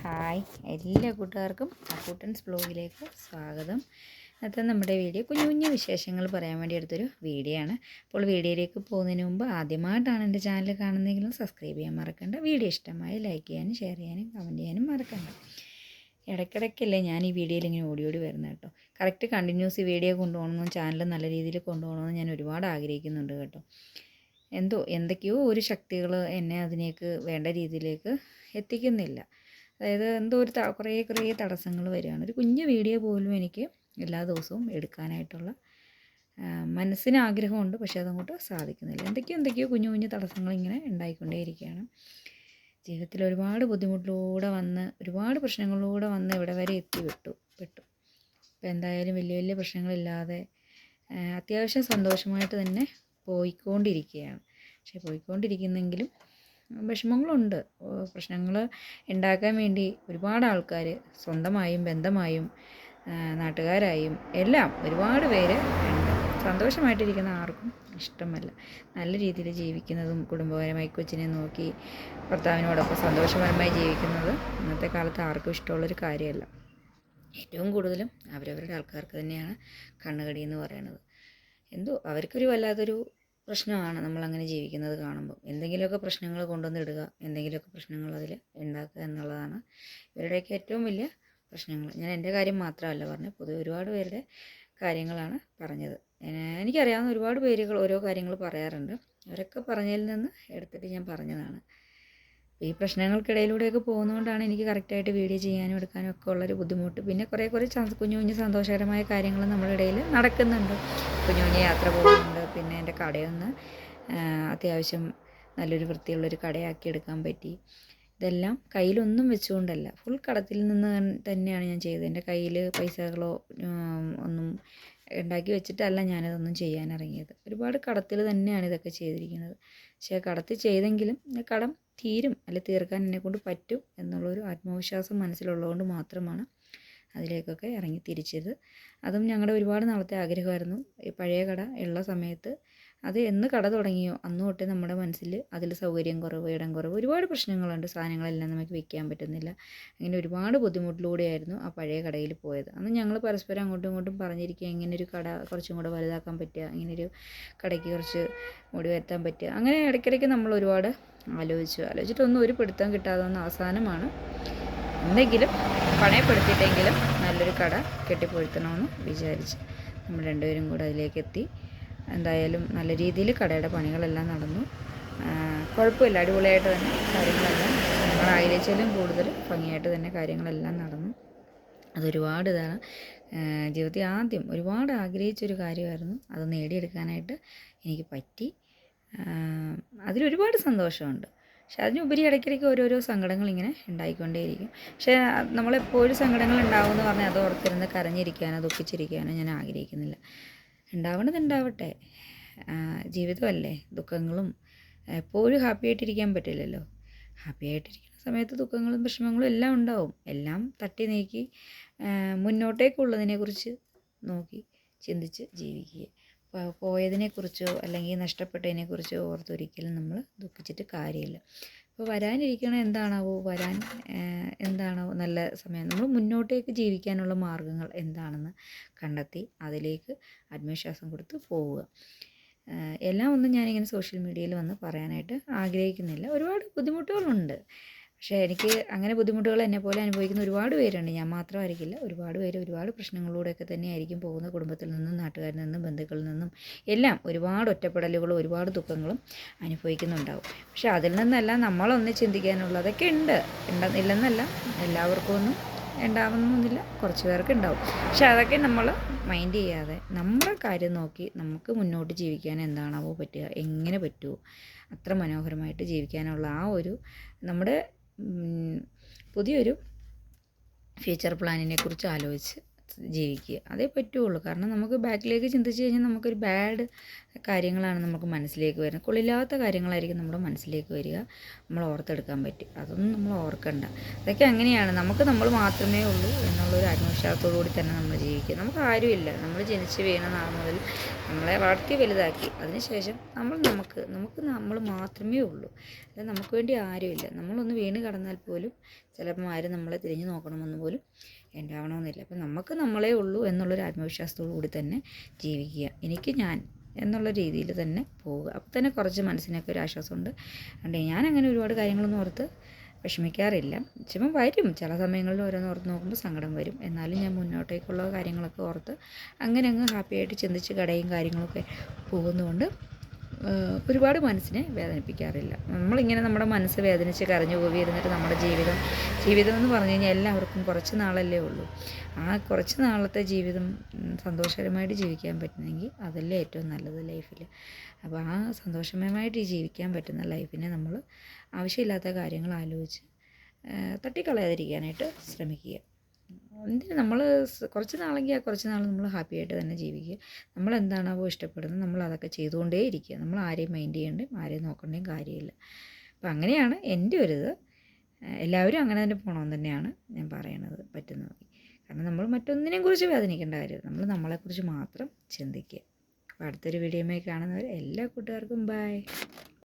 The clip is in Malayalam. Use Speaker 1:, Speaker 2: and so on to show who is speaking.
Speaker 1: ഹായ് എല്ലാ കൂട്ടുകാർക്കും അക്കൂട്ടൻസ് ബ്ലോഗിലേക്ക് സ്വാഗതം. ഇന്നത്തെ നമ്മുടെ വീഡിയോ കുഞ്ഞു കുഞ്ഞു വിശേഷങ്ങൾ പറയാൻ വേണ്ടി എടുത്തൊരു വീഡിയോ ആണ്. അപ്പോൾ വീഡിയോയിലേക്ക് പോകുന്നതിന് മുമ്പ് ആദ്യമായിട്ടാണ് എൻ്റെ ചാനൽ കാണുന്നതെങ്കിലും സബ്സ്ക്രൈബ് ചെയ്യാൻ മറക്കണ്ട. വീഡിയോ ഇഷ്ടമായി ലൈക്ക് ചെയ്യാനും ഷെയർ ചെയ്യാനും കമൻറ്റ് ചെയ്യാനും മറക്കണ്ട. ഇടയ്ക്കിടയ്ക്കല്ലേ ഞാൻ ഈ വീഡിയോയിൽ ഇങ്ങനെ ഓടി വരുന്നത് കേട്ടോ. കറക്റ്റ് കണ്ടിന്യൂസ് ഈ വീഡിയോ കൊണ്ടുപോകണമെന്നും ചാനൽ നല്ല രീതിയിൽ കൊണ്ടുപോകണമെന്നും ഞാൻ ഒരുപാട് ആഗ്രഹിക്കുന്നുണ്ട് കേട്ടോ. എന്തൊക്കെയോ ഒരു ശക്തികൾ എന്നെ അതിനേക്ക് വേണ്ട രീതിയിലേക്ക് എത്തിക്കുന്നില്ല. അതായത് കുറേ തടസ്സങ്ങൾ വരികയാണ്. ഒരു കുഞ്ഞു വീഡിയോ പോലും എനിക്ക് എല്ലാ ദിവസവും എടുക്കാനായിട്ടുള്ള മനസ്സിന് ആഗ്രഹമുണ്ട്, പക്ഷേ അതങ്ങോട്ട് സാധിക്കുന്നില്ല. എന്തൊക്കെയോ കുഞ്ഞു കുഞ്ഞു തടസ്സങ്ങൾ ഇങ്ങനെ ഉണ്ടായിക്കൊണ്ടേയിരിക്കുകയാണ്. ജീവിതത്തിൽ ഒരുപാട് ബുദ്ധിമുട്ടിലൂടെ വന്ന് ഒരുപാട് പ്രശ്നങ്ങളിലൂടെ വന്ന് ഇവിടെ വരെ പെട്ടു. അപ്പോൾ എന്തായാലും വലിയ വലിയ പ്രശ്നങ്ങളില്ലാതെ അത്യാവശ്യം സന്തോഷമായിട്ട് തന്നെ പോയിക്കൊണ്ടിരിക്കുകയാണ്. പക്ഷേ പോയിക്കൊണ്ടിരിക്കുന്നെങ്കിലും വിഷമങ്ങളുണ്ട്. പ്രശ്നങ്ങൾ ഉണ്ടാക്കാൻ വേണ്ടി ഒരുപാട് ആൾക്കാർ സ്വന്തമായും ബന്ധമായും നാട്ടുകാരായും എല്ലാം ഒരുപാട് പേര് ഉണ്ട്. സന്തോഷമായിട്ടിരിക്കുന്ന ആർക്കും ഇഷ്ടമല്ല. നല്ല രീതിയിൽ ജീവിക്കുന്നതും കുടുംബപരമായി കൊച്ചിനെ നോക്കി ഭർത്താവിനോടൊപ്പം സന്തോഷപരമായി ജീവിക്കുന്നത് ഇന്നത്തെ കാലത്ത് ആർക്കും ഇഷ്ടമുള്ളൊരു കാര്യമല്ല. ഏറ്റവും കൂടുതലും അവരവരുടെ ആൾക്കാർക്ക് തന്നെയാണ് കണ്ണുകടി എന്ന് പറയുന്നത്. അവർക്കൊരു വല്ലാത്തൊരു പ്രശ്നമാണ് നമ്മളങ്ങനെ ജീവിക്കുന്നത് കാണുമ്പോൾ. എന്തെങ്കിലുമൊക്കെ പ്രശ്നങ്ങൾ കൊണ്ടുവന്നിടുക, എന്തെങ്കിലുമൊക്കെ പ്രശ്നങ്ങൾ അതിൽ ഉണ്ടാക്കുക എന്നുള്ളതാണ് ഇവരുടെയൊക്കെ ഏറ്റവും വലിയ പ്രശ്നങ്ങൾ. ഞാൻ എൻ്റെ കാര്യം മാത്രമല്ല പറഞ്ഞത്, പൊതുവെ ഒരുപാട് പേരുടെ കാര്യങ്ങളാണ് പറഞ്ഞത്. എനിക്കറിയാവുന്ന ഒരുപാട് പേരുകൾ ഓരോ കാര്യങ്ങൾ പറയാറുണ്ട്. അവരൊക്കെ പറഞ്ഞതിൽ നിന്ന് എടുത്തിട്ട് ഞാൻ പറഞ്ഞതാണ്. ഈ പ്രശ്നങ്ങൾക്കിടയിലൂടെയൊക്കെ പോകുന്നതുകൊണ്ടാണ് എനിക്ക് കറക്റ്റായിട്ട് വീഡിയോ ചെയ്യാനും എടുക്കാനും ഒക്കെ ഉള്ളൊരു ബുദ്ധിമുട്ട്. പിന്നെ കുറേ കുഞ്ഞു കുഞ്ഞു സന്തോഷകരമായ കാര്യങ്ങൾ നമ്മുടെ ഇടയിൽ നടക്കുന്നുണ്ട്. കുഞ്ഞു യാത്ര പോകുന്നുണ്ട്. പിന്നെ എൻ്റെ കടയൊന്ന് അത്യാവശ്യം നല്ലൊരു വൃത്തിയുള്ളൊരു കടയാക്കി എടുക്കാൻ പറ്റി. ഇതെല്ലാം കയ്യിലൊന്നും വെച്ചുകൊണ്ടല്ല, ഫുൾ കടത്തിൽ നിന്ന് തന്നെയാണ് ഞാൻ ചെയ്തത്. എൻ്റെ കയ്യിൽ പൈസകളോ ഒന്നും ഉണ്ടാക്കി വെച്ചിട്ടല്ല ഞാനതൊന്നും ചെയ്യാനിറങ്ങിയത്. ഒരുപാട് കടത്തിൽ തന്നെയാണ് ഇതൊക്കെ ചെയ്തിരിക്കുന്നത്. പക്ഷേ കടത്തിൽ ചെയ്തെങ്കിലും കടം തീരും, തീർക്കാൻ എന്നെക്കൊണ്ട് പറ്റും എന്നുള്ളൊരു ആത്മവിശ്വാസം മനസ്സിലുള്ളതുകൊണ്ട് മാത്രമാണ് അതിലേക്കൊക്കെ ഇറങ്ങി തിരിച്ചത്. അതും ഞങ്ങളുടെ ഒരുപാട് നാളത്തെ ആഗ്രഹമായിരുന്നു. ഈ പഴയ കട ഉള്ള സമയത്ത് അത് എന്ന് കട തുടങ്ങിയോ അന്ന് തൊട്ടേ നമ്മുടെ മനസ്സിൽ അതിൽ സൗകര്യം കുറവ്, ഇടം കുറവ്, ഒരുപാട് പ്രശ്നങ്ങളുണ്ട്. സാധനങ്ങളെല്ലാം നമുക്ക് വെക്കാൻ പറ്റുന്നില്ല. അങ്ങനെ ഒരുപാട് ബുദ്ധിമുട്ടിലൂടെയായിരുന്നു ആ പഴയ കടയിൽ പോയത്. അന്ന് ഞങ്ങൾ പരസ്പരം അങ്ങോട്ടും ഇങ്ങോട്ടും പറഞ്ഞിരിക്കുക, ഇങ്ങനൊരു കട കുറച്ചും കൂടെ വലുതാക്കാൻ പറ്റുക, ഇങ്ങനൊരു കടയ്ക്ക് കുറച്ച് മുടി വരുത്താൻ പറ്റുക. അങ്ങനെ ഇടയ്ക്കിടയ്ക്ക് നമ്മൾ ഒരുപാട് ആലോചിച്ചിട്ടൊന്നും ഒരു പിടുത്തം കിട്ടാതെ വന്ന അവസാനമാണ് എന്തെങ്കിലും പണയപ്പെടുത്തിയിട്ടെങ്കിലും നല്ലൊരു കട കെട്ടിപ്പൊഴുത്തണമെന്ന് വിചാരിച്ച് നമ്മൾ രണ്ടുപേരും കൂടെ അതിലേക്ക് എത്തി. എന്തായാലും നല്ല രീതിയിൽ കടയുടെ പണികളെല്ലാം നടന്നു. കുഴപ്പമില്ല, അടിപൊളിയായിട്ട് തന്നെ കാര്യങ്ങളെല്ലാം നമ്മൾ ആഗ്രഹിച്ചാലും കൂടുതൽ ഭംഗിയായിട്ട് തന്നെ കാര്യങ്ങളെല്ലാം നടന്നു. അതൊരുപാട് ഇതാണ് ജീവിതത്തിൽ ആദ്യം ഒരുപാട് ആഗ്രഹിച്ചൊരു കാര്യമായിരുന്നു. അത് നേടിയെടുക്കാനായിട്ട് എനിക്ക് പറ്റി. അതിലൊരുപാട് സന്തോഷമുണ്ട്. പക്ഷെ അതിനുപരി ഇടയ്ക്കിടയ്ക്ക് ഓരോരോ സങ്കടങ്ങൾ ഇങ്ങനെ ഉണ്ടായിക്കൊണ്ടേയിരിക്കും. പക്ഷേ നമ്മളെപ്പോഴും സങ്കടങ്ങൾ ഉണ്ടാവുമെന്ന് പറഞ്ഞാൽ അത് ഓർത്തിരുന്ന് കരഞ്ഞിരിക്കാനോ ദുഃഖിച്ചിരിക്കാനോ ഞാൻ ആഗ്രഹിക്കുന്നില്ല. ഉണ്ടാവട്ടെ, ജീവിതമല്ലേ. ദുഃഖങ്ങളും എപ്പോഴും ഹാപ്പി ആയിട്ടിരിക്കാൻ പറ്റില്ലല്ലോ. ഹാപ്പി ആയിട്ടിരിക്കുന്ന സമയത്ത് ദുഃഖങ്ങളും വിഷമങ്ങളും എല്ലാം ഉണ്ടാവും. എല്ലാം തട്ടി നീക്കി മുന്നോട്ടേക്കുള്ളതിനെക്കുറിച്ച് നോക്കി ചിന്തിച്ച് ജീവിക്കുക. പോയതിനെക്കുറിച്ചോ അല്ലെങ്കിൽ നഷ്ടപ്പെട്ടതിനെക്കുറിച്ചോ ഓർത്തൊരിക്കലും നമ്മൾ ദുഃഖിച്ചിട്ട് കാര്യമില്ല. അപ്പോൾ വരാനിരിക്കണ എന്താണോ നല്ല സമയം, നമ്മൾ മുന്നോട്ടേക്ക് ജീവിക്കാനുള്ള മാർഗ്ഗങ്ങൾ എന്താണെന്ന് കണ്ടെത്തി അതിലേക്ക് ആത്മവിശ്വാസം കൊടുത്ത് പോവുക. എല്ലാം ഒന്നും ഞാനിങ്ങനെ സോഷ്യൽ മീഡിയയിൽ വന്ന് പറയാനായിട്ട് ആഗ്രഹിക്കുന്നില്ല. ഒരുപാട് ബുദ്ധിമുട്ടുകളുണ്ട്. പക്ഷേ എനിക്ക് അങ്ങനെ ബുദ്ധിമുട്ടുകൾ എന്നെപ്പോലെ അനുഭവിക്കുന്ന ഒരുപാട് പേരുണ്ട്. ഞാൻ മാത്രമായിരിക്കില്ല. ഒരുപാട് പേര് ഒരുപാട് പ്രശ്നങ്ങളിലൂടെയൊക്കെ തന്നെയായിരിക്കും പോകുന്നത്. കുടുംബത്തിൽ നിന്നും നാട്ടുകാരിൽ നിന്നും ബന്ധുക്കളിൽ നിന്നും എല്ലാം ഒരുപാട് ഒറ്റപ്പെടലുകളും ഒരുപാട് ദുഃഖങ്ങളും അനുഭവിക്കുന്നുണ്ടാവും. പക്ഷേ അതിൽ നിന്നെല്ലാം നമ്മളൊന്ന് ചിന്തിക്കാനുള്ളതൊക്കെ ഇല്ലെന്നല്ല, എല്ലാവർക്കും ഒന്നും ഉണ്ടാവുന്നൊന്നുമില്ല, കുറച്ച് പേർക്ക് ഉണ്ടാവും. പക്ഷെ അതൊക്കെ നമ്മൾ മൈൻഡ് ചെയ്യാതെ നമ്മുടെ കാര്യം നോക്കി നമുക്ക് മുന്നോട്ട് ജീവിക്കാൻ എന്താണാവോ പറ്റുക, എങ്ങനെ പറ്റുമോ അത്ര മനോഹരമായിട്ട് ജീവിക്കാനുള്ള ആ ഒരു നമ്മുടെ പുതിയൊരു ഫ്യൂച്ചർ പ്ലാനിനെ കുറിച്ച് ആലോചിച്ച് ജീവിക്കുക. അതേ പറ്റുള്ളൂ. കാരണം നമുക്ക് ബാക്കിലേക്ക് ചിന്തിച്ച് കഴിഞ്ഞാൽ നമുക്കൊരു ബാഡ് കാര്യങ്ങളാണ് നമുക്ക് മനസ്സിലേക്ക് വരുന്നത്. കൊള്ളില്ലാത്ത കാര്യങ്ങളായിരിക്കും നമ്മുടെ മനസ്സിലേക്ക് വരിക, നമ്മൾ ഓർത്തെടുക്കാൻ പറ്റും. അതൊന്നും നമ്മൾ ഓർക്കണ്ട. അതൊക്കെ അങ്ങനെയാണ്. നമ്മൾ മാത്രമേ ഉള്ളൂ എന്നുള്ളൊരു ആത്മവിശ്വാസത്തോടു കൂടി തന്നെ നമ്മൾ ജീവിക്കുക. നമുക്ക് ആരുമില്ല. നമ്മൾ ജനിച്ച് വീണ നാൾ മുതൽ നമ്മളെ വളർത്തി വലുതാക്കി, അതിനുശേഷം നമ്മൾ മാത്രമേ ഉള്ളൂ. അല്ല, നമുക്ക് വേണ്ടി ആരുമില്ല. നമ്മളൊന്ന് വീണ് കിടന്നാൽ പോലും ചിലപ്പോൾ ആരും നമ്മളെ തിരിഞ്ഞു നോക്കണമെന്ന് പോലും ഉണ്ടാവണമെന്നില്ല. അപ്പം നമുക്ക് നമ്മളേ ഉള്ളൂ എന്നുള്ളൊരു ആത്മവിശ്വാസത്തോടു കൂടി തന്നെ ജീവിക്കുക. എനിക്ക് ഞാൻ എന്നുള്ള രീതിയിൽ തന്നെ പോവുക. അപ്പോൾ തന്നെ കുറച്ച് മനസ്സിനൊക്കെ ഒരു ആശ്വാസമുണ്ട്. അതുകൊണ്ട് ഞാനങ്ങനെ ഒരുപാട് കാര്യങ്ങളൊന്നും ഓർത്ത് വിഷമിക്കാറില്ല. ചിലപ്പം വരും, ചില സമയങ്ങളിൽ ഓരോന്ന് ഓർത്ത് നോക്കുമ്പോൾ സങ്കടം വരും. എന്നാലും ഞാൻ മുന്നോട്ടേക്കുള്ള കാര്യങ്ങളൊക്കെ ഓർത്ത് അങ്ങനെ അങ്ങ് ഹാപ്പിയായിട്ട് ചിന്തിച്ച് കടയും കാര്യങ്ങളൊക്കെ പോകുന്നതുകൊണ്ട് ഒരുപാട് മനസ്സിനെ വേദനിപ്പിക്കാറില്ല. നമ്മളിങ്ങനെ നമ്മുടെ മനസ്സ് വേദനിച്ച് കരഞ്ഞു പോയി ഇരുന്നിട്ട് നമ്മുടെ ജീവിതം എന്ന് പറഞ്ഞു കഴിഞ്ഞാൽ എല്ലാവർക്കും കുറച്ച് നാളല്ലേ ഉള്ളൂ. ആ കുറച്ച് നാളത്തെ ജീവിതം സന്തോഷകരമായിട്ട് ജീവിക്കാൻ പറ്റുന്നെങ്കിൽ അതല്ലേ ഏറ്റവും നല്ലത് ലൈഫിൽ. അപ്പോൾ ആ സന്തോഷകരമായിട്ട് ജീവിക്കാൻ പറ്റുന്ന ലൈഫിനെ നമ്മൾ ആവശ്യമില്ലാത്ത കാര്യങ്ങൾ ആലോചിച്ച് തട്ടിക്കളയാതിരിക്കാനായിട്ട് ശ്രമിക്കുക. എന്തിന് നമ്മൾ കുറച്ച് നാളെങ്കിൽ ആ കുറച്ച് നാൾ നമ്മൾ ഹാപ്പി ആയിട്ട് തന്നെ ജീവിക്കുക. നമ്മളെന്താണോ ഇഷ്ടപ്പെടുന്നത് നമ്മൾ അതൊക്കെ ചെയ്തുകൊണ്ടേ ഇരിക്കുക. നമ്മൾ ആരെയും മൈൻഡ് ചെയ്യേണ്ടയും ആരെയും നോക്കേണ്ടയും കാര്യമില്ല. അപ്പോൾ അങ്ങനെയാണ് എൻ്റെ ഒരിത്. എല്ലാവരും അങ്ങനെ തന്നെ പോകണമെന്ന് തന്നെയാണ് ഞാൻ പറയണത് പറ്റുന്നത്. കാരണം നമ്മൾ മറ്റൊന്നിനെയും കുറിച്ച് വേദനിക്കേണ്ട കാര്യമില്ല. നമ്മൾ നമ്മളെക്കുറിച്ച് മാത്രം ചിന്തിക്കുക. അപ്പോൾ അടുത്തൊരു വീഡിയോയുമായി കാണുന്നവർ എല്ലാ കൂട്ടുകാർക്കും ബൈ.